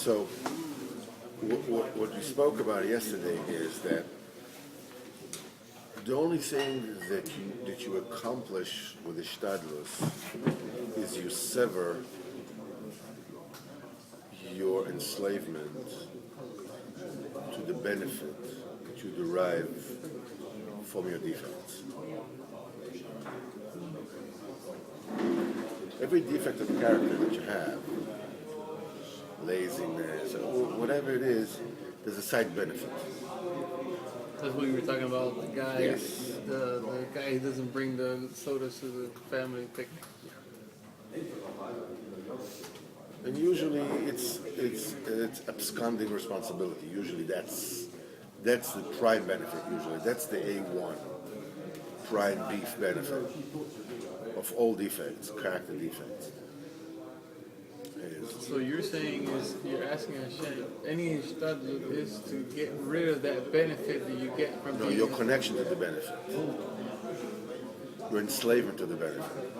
So, what we spoke about yesterday is that the only thing that you accomplish with the shtadlus is you sever your enslavement to the benefit that you derive from your defects. Every defect of character that you have, laziness, or whatever it is, there's a side benefit. That's what you were talking about. The guy, Yes. the guy who doesn't bring the sodas to the family picnic. And usually it's absconding responsibility. Usually that's the prime benefit. Usually that's the A1 prime beef benefit of all defects, character defects. So you're saying is you're asking Hashem, any ishtadlut is to get rid of that benefit that you get from No, being your connection to the benefit, your enslavement to the benefit.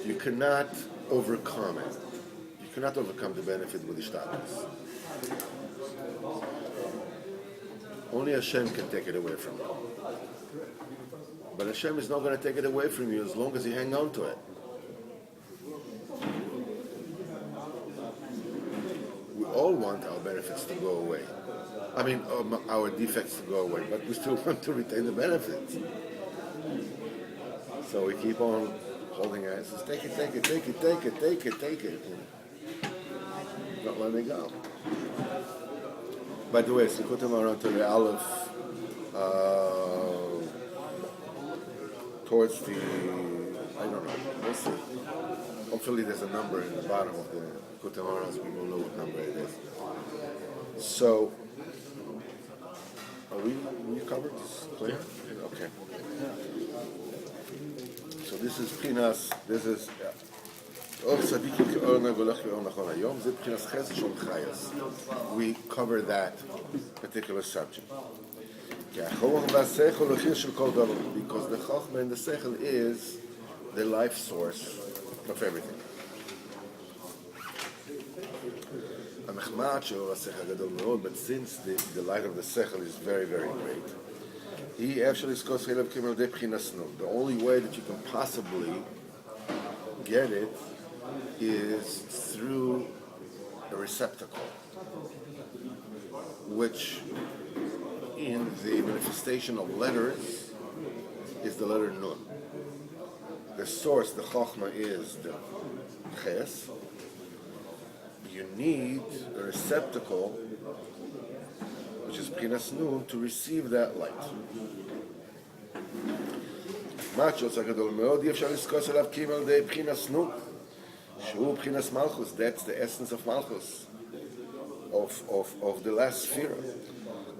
You cannot overcome it. You cannot overcome the benefit with ishtadlus. Only Hashem can take it away from you. But Hashem is not going to take it away from you as long as you hang on to it. We all want our benefits to go away. I mean, our defects to go away, but we still want to retain the benefits. So we keep on holding it. Says, take it. Not letting it go. By the way, it's Likutei Moharan to the Aleph, towards the, I don't know, we'll see. Hopefully there's a number in the bottom of the Likutei Moharan, so we will know what number it is. So, are we covered? This clear? Okay. So this is Pinas, this is we cover that particular subject. Because the Chochmah and the Sechel is the life source of everything. But since the light of the Sechel is very, very great, the only way that you can possibly get it is through a receptacle, which in the manifestation of letters is the letter Nun. The source, the Chochmah, is the Ches. You need a receptacle, which is Pchinas Nun, to receive that light. Machos הגדול מאוד, אי אפשר לזכוס עליו כי אם על ידי Pchinas Nun, שהוא Pchinas Malchus. That's the essence of Malchus, of the last sphere.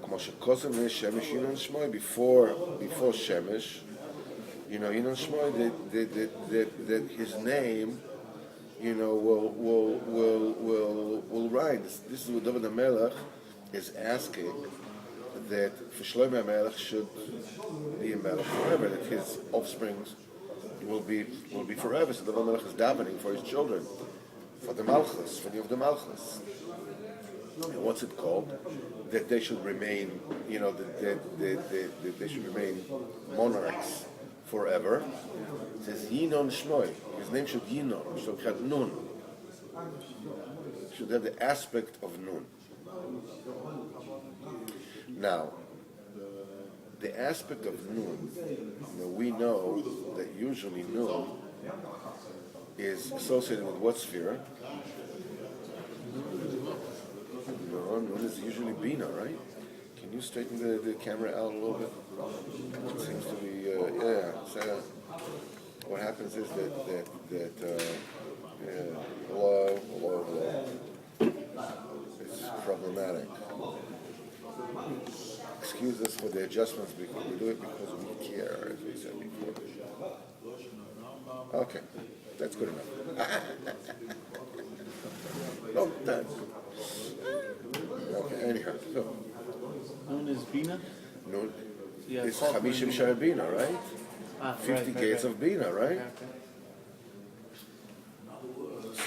כמו שקוסם לשמש ינון שמוי, before Shemesh, you know, ינון שמוי, that his name, you know, will rise. This is what David HaMelech is asking, that for Shlomo HaMelech should be a Melech forever, that his offspring will be forever. So David HaMelech is davening for his children, for the Malchus, for the of the Malchus. And what's it called? That they should remain, you know, that they should remain monarchs forever. It says Yinon Shmoi. His name should Yinon, should have Nun. Should have the aspect of Nun. Now, the aspect of Nun, we know that usually Nun is associated with what sphere? No, Nun is usually Bina, right? Can you straighten the camera out a little bit? It seems to be, So, what happens is that hello. It's problematic. Excuse us for the adjustments, because we do it because we care, as we said before. Okay, that's good enough. No, that. Okay, anyhow, so. Nun is Bina? Nun Yeah, is Chamishim Shar Bina, right? 50 gates of Bina, right?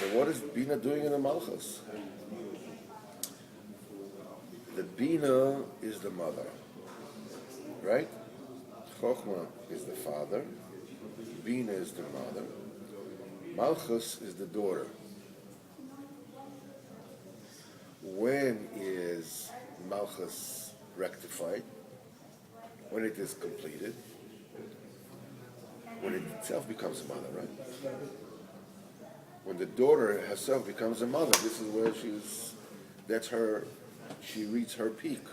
So what is Bina doing in the Malchus? The Bina is the mother, right? Chochma is the father, Bina is the mother, Malchus is the daughter. When is Malchus rectified? When it is completed? When it itself becomes a mother, right? When the daughter herself becomes a mother, this is where she reaches her peak.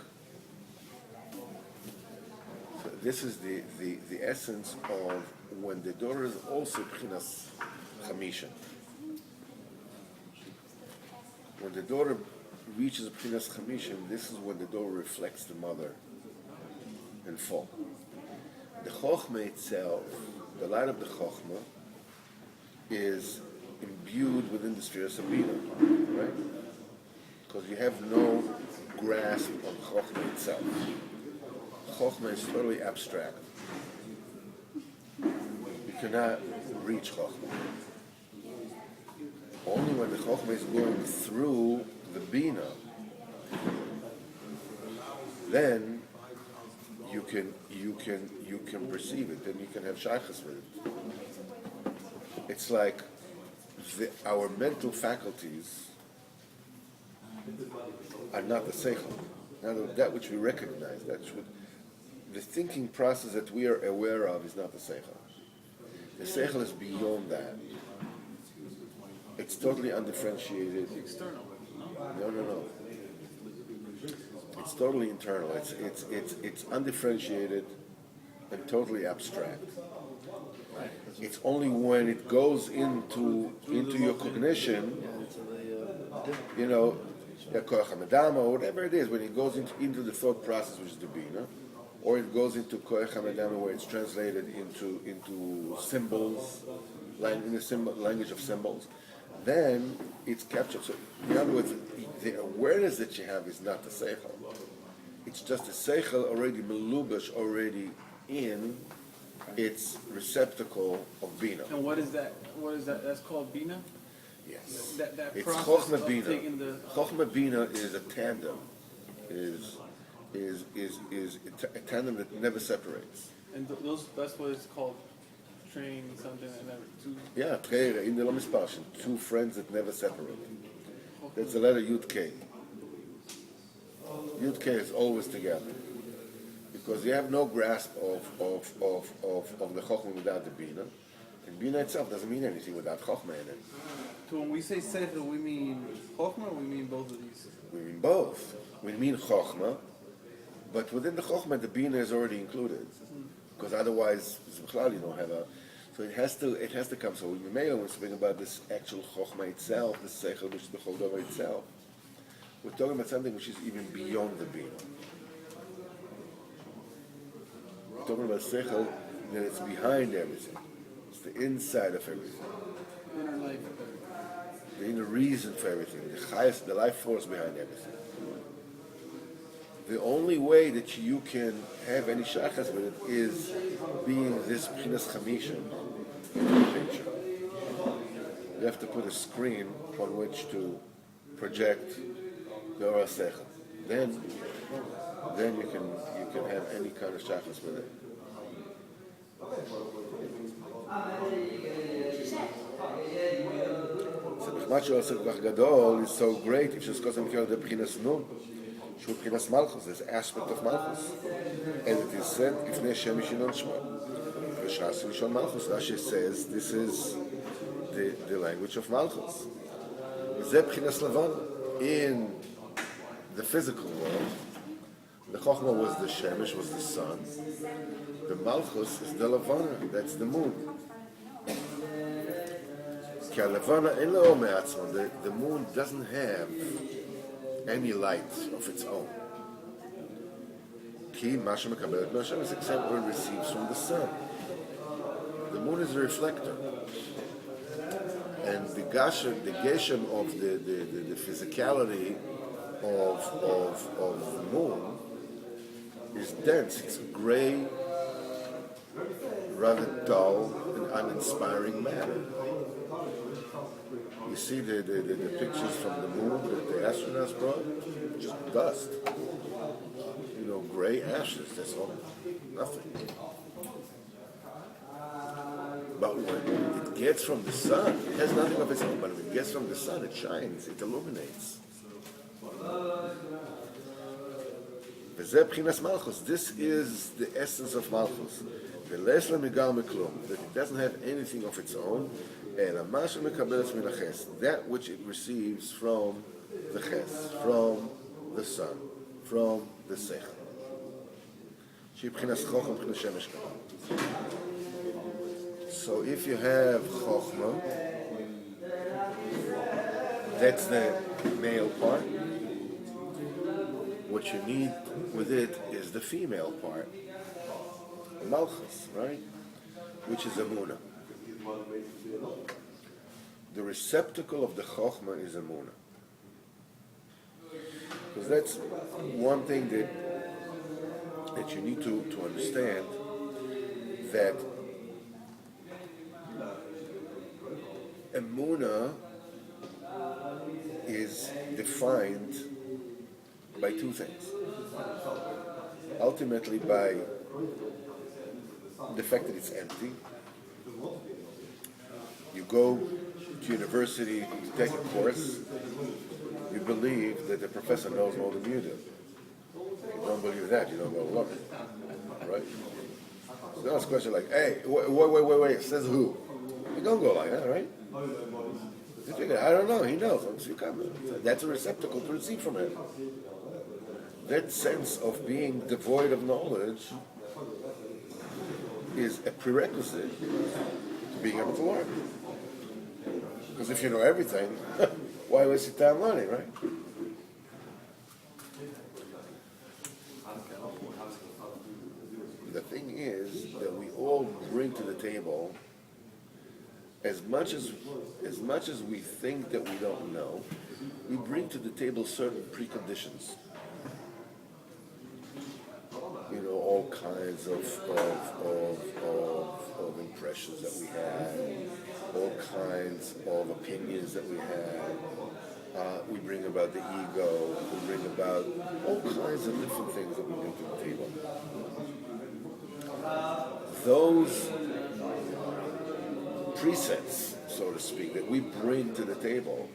So this is the essence of when the daughter is also Pchinas Chamisha. When the daughter reaches Pchinas Chamisha, this is when the daughter reflects the mother in full. The Chochmah itself, the light of the Chochmah, is imbued within the sphere of Sabina, right? Because you have no grasp of Chochmah itself. Chochmah is totally abstract. You cannot reach Chochmah. Only when the Chochmah is going through the Bina, then you can perceive it, then you can have shaychus with it. It's like our mental faculties are not the seichel. That which we recognize, the thinking process that we are aware of is not the seichel. The seichel is beyond that. It's totally undifferentiated. External. No. It's totally internal. It's undifferentiated and totally abstract. It's only when it goes into your cognition, koach hamadama, or whatever it is, when it goes into the thought process, which is the bina, or it goes into koach hamadama, where it's translated into symbols, in the language of symbols, then it's captured. So, in other words, the awareness that you have is not the seichel. It's just the seichel already melubash, already in its receptacle of bina. And what is that? That's called bina? Yes. That It's process chochma of bina. taking the... Chochma bina is a tandem. Is a tandem that never separates. And that's what it's called. Train something that never... Yeah, Torah, in the Lo Misparshin, two friends that never separate. That's the letter Yud K. Yud K is always together. Because you have no grasp of the Chochmah without the Bina. And Bina itself doesn't mean anything without Chochmah in it. So when we say Seichel, we mean Chochmah, or we mean both of these? We mean both. We mean Chochmah, but within the Chochmah, the Bina is already included. Because otherwise, you don't have a... So it has to come. So when we're speaking about this actual Chochmah itself, the Seichel, which is the Choldova itself, we're talking about something which is even beyond the Bina. We're talking about Seichel, that it's behind everything. It's the inside of everything. Inner life. The inner reason for everything. The life force behind everything. The only way that you can have any shachas with it is being this Pchinas Chamisha picture. You have to put a screen on which to project the Ora Seichel. Then you can have any kind of shachas with it. So B'chmat Shel Osek B'ch Gadol is so great. If she's causing the Pchinas Nun. Shu Pchinas Malchus, this aspect of Malchus. And it is said, Ifnei Shem Yishinon Shmo. V'shas Yishon Malchus. Rashi says, this is the language of Malchus. Zeh Pchinas Levana. In the physical world, the Chochmah was the Shemesh, was the sun. The Malchus is the Levana, that's the moon. Ki ha-Levana ein lo me'atzma. The moon doesn't have any light of its own. Ki ma shemekabelet me'Hashem is except what it receives from the sun. The moon is a reflector. And the geshem of the physicality of the moon is dense. It's gray, rather dull and uninspiring matter. You see the pictures from the moon that the astronauts brought? Just dust. Gray ashes, that's all. Nothing. But when it gets from the sun, it has nothing of its own, but when it gets from the sun, it shines, it illuminates. This is the essence of Malchus. That it doesn't have anything of its own, that which it receives from the ches, from the sun, from the sechel. So if you have chokhmah, that's the male part. What you need with it is the female part, malchus, right? Which is emunah. The receptacle of the chokhmah is emunah. Because that's one thing that you need to understand, that emunah is defined by two things. Ultimately by the fact that it's empty. You go to university to take a course, you believe that the professor knows more than you do. If you don't believe that, you don't go to learn. Right? So that's a question like, hey, wait, says who? You don't go like that, right? You figure, I don't know, he knows. So you come. That's a receptacle to receive from him. That sense of being devoid of knowledge is a prerequisite to being able to learn. Because if you know everything, why waste your time learning, right? The thing is that we all bring to the table, as much as we think that we don't know, we bring to the table certain preconditions. All kinds of impressions that we have, all kinds of opinions that we have. We bring about the ego, we bring about all kinds of different things that we bring to the table. Those presets, so to speak, that we bring to the table,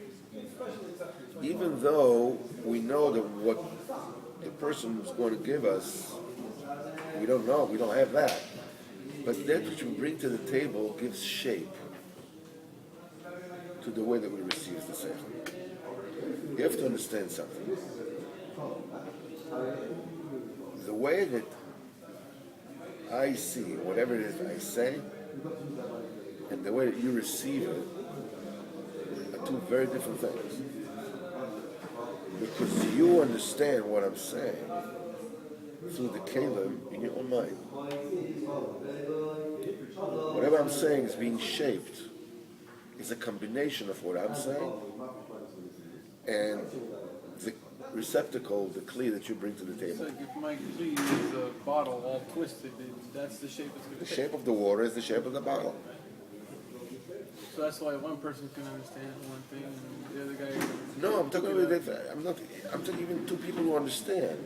even though we know that what the person is going to give us, we don't know, we don't have that. But that which we bring to the table gives shape to the way that we receive the sechel. You have to understand something. The way that I see whatever it is I say, and the way that you receive it, are two very different things. Because you understand what I'm saying through the kalim in your own mind. Whatever I'm saying is being shaped, is a combination of what I'm saying and the receptacle, the kli that you bring to the table. So if my kli is a bottle all twisted, that's the shape it's going to The shape of the water is the shape of the bottle. So that's why one person can understand one thing and the other guy... No, I'm talking about that. I'm talking even two people who understand.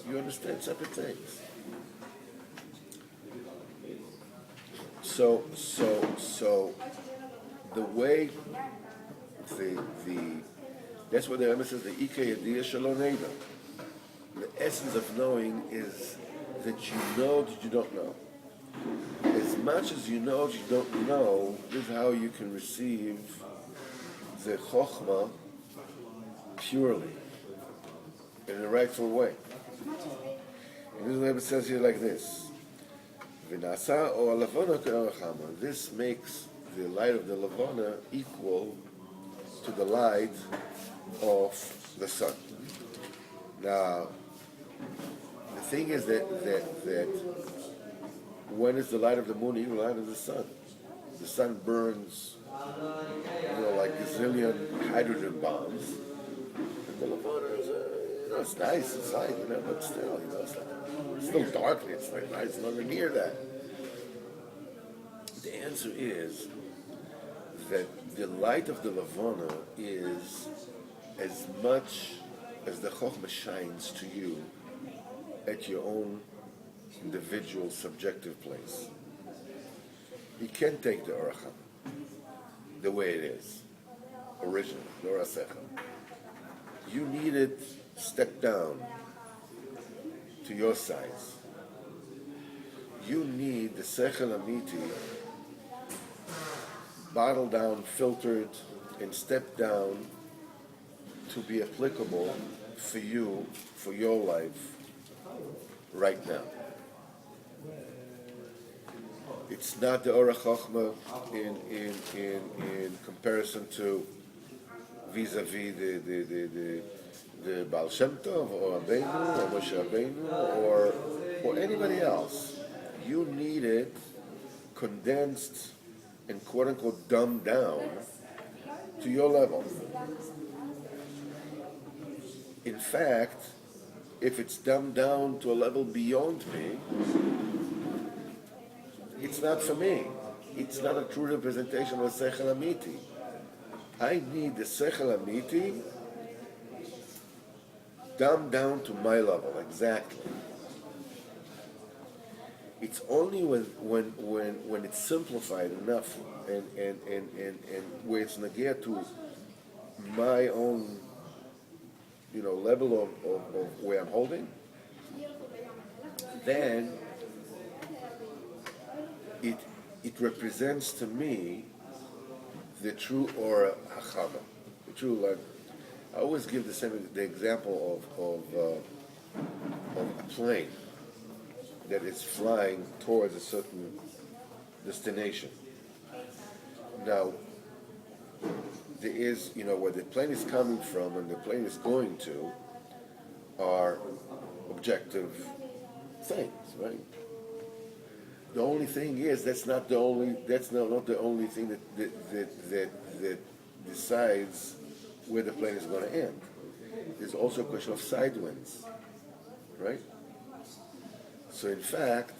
You understand separate things. So the way that's what the Rebbe says, the Ikei Yediyah Shelo Neda. The essence of knowing is that you know that you don't know. As much as you know that you don't know, this is how you can receive the Chokhmah purely, in the rightful way. And this Rebbe says here like this: V'nasa or lavona ke'orachama. This makes the light of the lavona equal to the light of the sun. Now, the thing is that when is the light of the moon equal to the light of the sun? The sun burns, like a zillion hydrogen bombs. And the lavona is, it's nice inside, but still, it's still dark. It's like nice, nowhere near that. The answer is that the light of the Lavana is as much as the Chokhmah shines to you at your own individual subjective place. You can't take the Oracham the way it is, originally, the Orasecha. You need it stepped down to your size. You need the Sechel Amiti bottled down, filtered, and stepped down to be applicable for you, for your life, right now. It's not the Orach Chochmah in comparison to vis-a-vis the Baal Shem Tov or Abenu or Moshe Abenu or anybody else. You need it condensed and quote-unquote dumbed down to your level. In fact, if it's dumbed down to a level beyond me, it's not for me. It's not a true representation of Sechel Amiti. I need the Sechel Amiti dumbed down to my level, exactly. It's only when it's simplified enough and where it's negate to my own, level of where I'm holding, then it represents to me the true Ora Hachama, the true life. I always give the example of a plane that is flying towards a certain destination. Now, there is, where the plane is coming from and the plane is going to are objective things, right? The only thing is that's not the only thing that decides where the plane is going to end. There's also a question of side winds, right? So in fact,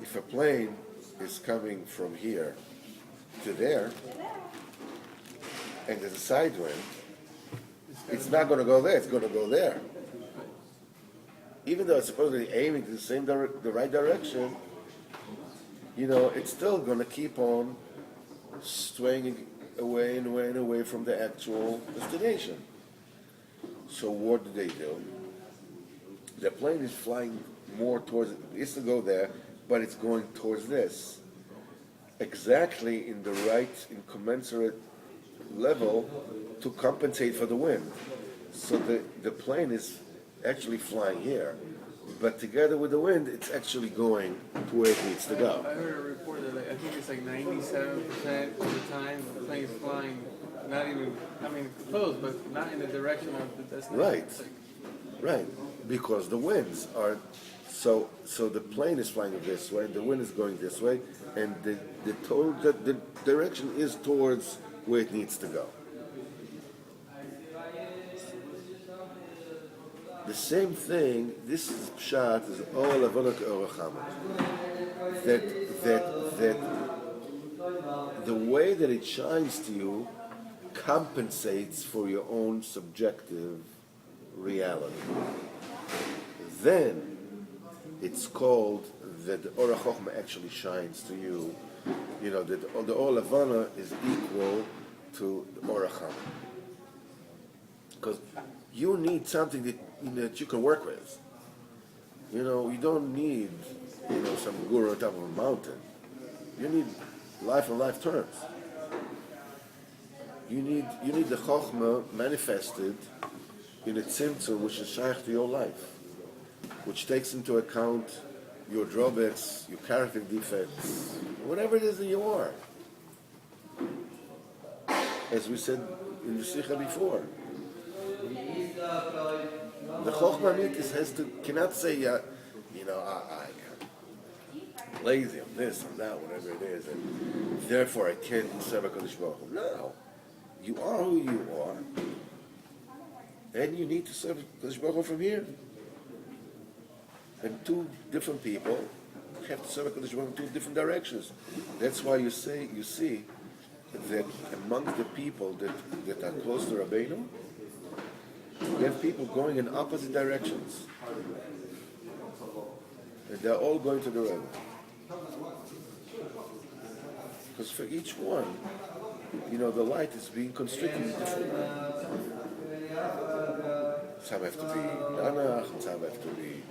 if a plane is coming from here to there, and there's a side wind, it's not going to go there, it's going to go there. Even though it's supposedly aiming to the right direction, it's still going to keep on swaying away and away and away from the actual destination. So what do? The plane is flying more towards it. It used to go there, but it's going towards this. Exactly in the right, in commensurate level to compensate for the wind. So the plane is actually flying here, but together with the wind, it's actually going to where it needs to go. I heard a report that I think it's like 97% of the time the plane's flying, not even, close, but not in the direction of the destination. Right. Because the winds are, so the plane is flying this way, and the wind is going this way, and the direction is towards where it needs to go. The same thing, this is pshat, is all avodot orachama. That the way that it shines to you compensates for your own subjective reality. Then it's called that the Orach Chochmah actually shines to you. That the Or Levana is equal to the Orach Chama. Because you need something that you can work with. You don't need some guru on top of a mountain. You need life on life terms. You need the Chochmah manifested in a tzimtzum which is shaykh to your life, which takes into account your drawbacks, your character defects, whatever it is that you are. As we said in the Sikha before, the Chochmah Mitis cannot say, I'm lazy, I'm this, I'm that, whatever it is, and therefore I can't serve HaKadosh Baruch Hu. No. You are who you are, and you need to serve HaKadosh Baruch Hu from here. And two different people have to serve HaKadosh Baruch Hu in two different directions. That's why you see that amongst the people that are close to Rabbeinu, you have people going in opposite directions. And they're all going to the Rebbe. Because for each one, the light is being constricted in different way. Some have to be Nanach, some have to be,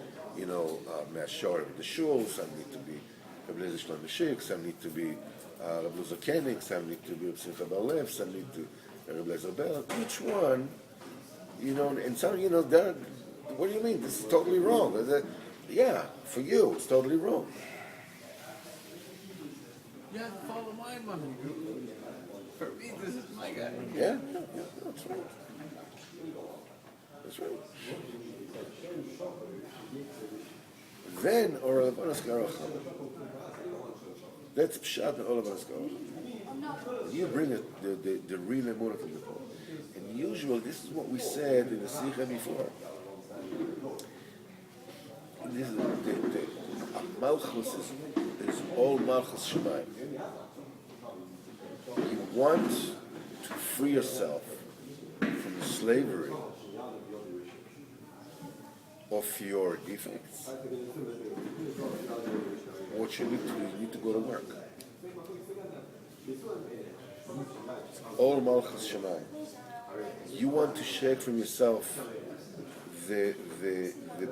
Me'ashor of the Shul, some need to be Rabbi Lezer Shlom Meshik, some need to be Rabbi Luzer Koenig, some need to be Rabbi Simcha Bar Lev, some need to Rabbi Lezer Bell. Each one, and some, they're, what do you mean? This is totally wrong. Yeah, for you, it's totally wrong. You have to follow my money. For me, this is my guy. Yeah, that's right. That's right. Then, or that's pshat and all of us go. You bring the real emunah to the Torah. And usually, this is what we said in the Sikha before. This is the Malchus is all Malchus Shemayim. You want to free yourself from the slavery of your defects. What you need to go to work. It's all Malchus Shemayim. You want to shake from yourself the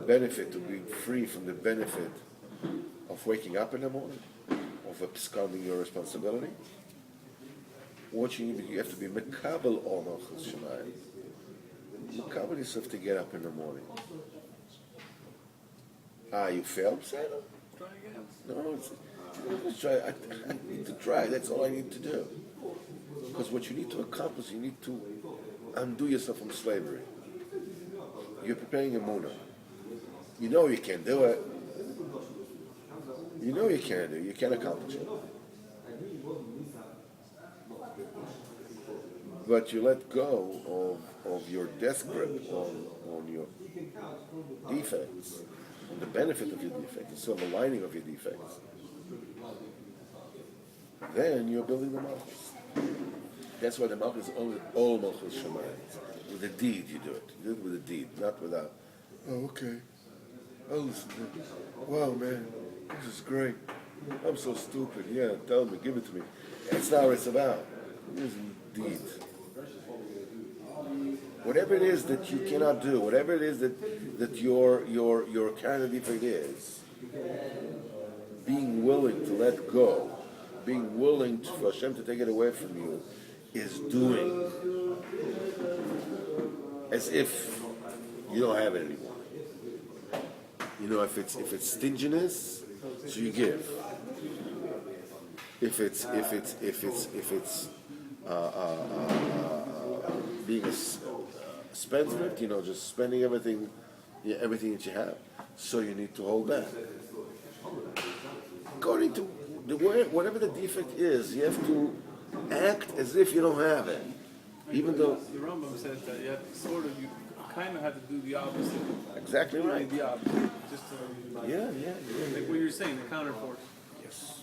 benefit, to be free from the benefit of waking up in the morning, of absconding your responsibility. What you have to be mekabel all Malchus Shemayim. Mekabel yourself to get up in the morning. You failed? Say no. Try again. No, let's try. I need to try. That's all I need to do. Because what you need to accomplish, you need to undo yourself from slavery. You're preparing a munah. You know you can't do it. You know you can't do it. You can't accomplish it. But you let go of your death grip on your defects, on the benefit of your defects, the silver lining of your defects. Then you're building the Malchus. That's why the Malchus is all Malchus Shemayim. With a deed you do it. You do it with a deed, not without, okay. I'll listen to it. Wow, man, this is great. I'm so stupid. Yeah, tell me, give it to me. That's not what it's about. It is deed. Whatever it is that you cannot do, whatever it is that your kind of defect is, being willing to let go, being willing for Hashem to take it away from you, is doing as if you don't have it anymore. If it's stinginess, so you give. If it's being a spendthrift, just spending everything that you have, so you need to hold back. According to whatever the defect is, you have to act as if you don't have it, even though the Rambam says that you kind of have to do the opposite. Exactly right. The opposite, just to, yeah. like what you're saying, the counterforce. Yes.